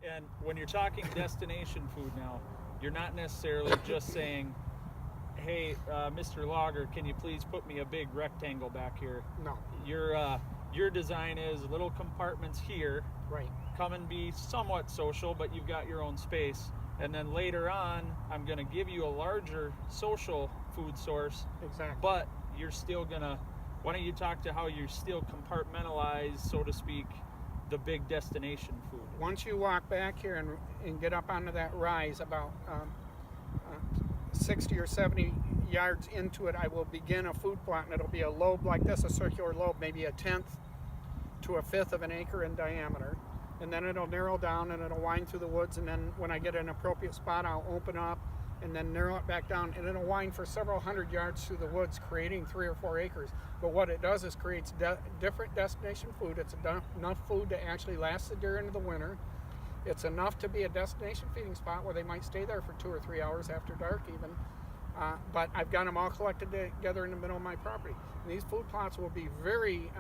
And when you're talking destination food now, you're not necessarily just saying, hey, Mr. Logger, can you please put me a big rectangle back here? No. Your design is little compartments here. Right. Come and be somewhat social, but you've got your own space. And then later on, I'm going to give you a larger social food source. Exactly. But you're still going to, why don't you talk to how you still compartmentalize, so to speak, the big destination food? Once you walk back here and get up onto that rise about 60 or 70 yards into it, I will begin a food plot, and it'll be a lobe like this, a circular lobe, maybe 1/10 to 1/5 of an acre in diameter. And then it'll narrow down and it'll wind through the woods, and then when I get an appropriate spot, I'll open up and then narrow it back down, and it'll wind for several hundred yards through the woods, creating 3 or 4 acres. But what it does is creates different destination food. It's enough food to actually last the deer into the winter. It's enough to be a destination feeding spot where they might stay there for 2 or 3 hours after dark even. But I've got them all collected together in the middle of my property. And these food plots will be very,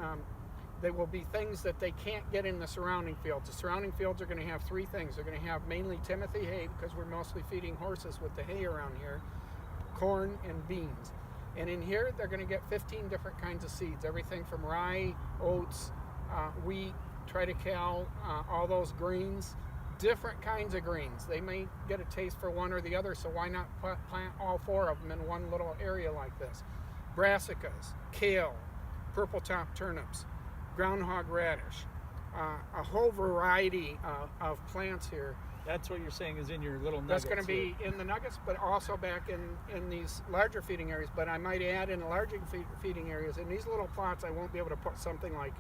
they will be things that they can't get in the surrounding fields. The surrounding fields are going to have 3 things. They're going to have mainly Timothy hay, because we're mostly feeding horses with the hay around here, corn and beans. And in here, they're going to get 15 different kinds of seeds, everything from rye, oats, wheat, triticale, all those greens, different kinds of greens. They may get a taste for one or the other, so why not plant all 4 of them in one little area like this? Brassicas, kale, purple top turnips, groundhog radish, a whole variety of plants here. That's what you're saying is in your little nuggets. That's going to be in the nuggets, but also back in these larger feeding areas. But I might add in the larger feeding areas, in these little plots, I won't be able to put something like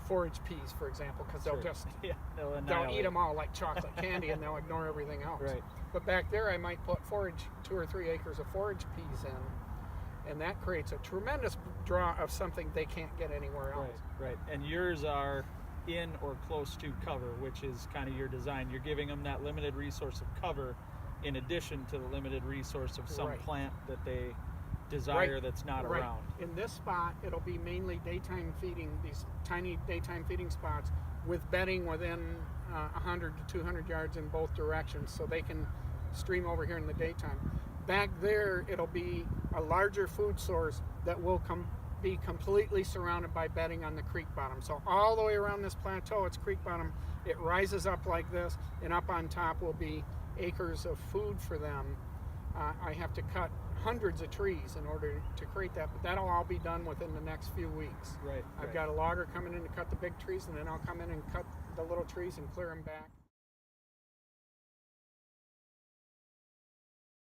forage peas, for example, because they'll just they'll eat them all like chocolate candy, and they'll ignore everything else. Right. But back there, I might put 2 or 3 acres of forage peas in, and that creates a tremendous draw of something they can't get anywhere else. Right. And yours are in or close to cover, which is kind of your design. You're giving them that limited resource of cover in addition to the limited resource of some plant that they desire that's not around. In this spot, it'll be mainly daytime feeding, these tiny daytime feeding spots with bedding within 100 to 200 yards in both directions, so they can stream over here in the daytime. Back there, it'll be a larger food source that will be completely surrounded by bedding on the creek bottom. So all the way around this plateau, it's creek bottom. It rises up like this, and up on top will be acres of food for them. I have to cut hundreds of trees in order to create that, but that'll all be done within the next few weeks. Right. I've got a logger coming in to cut the big trees, and then I'll come in and cut the little trees and clear them back.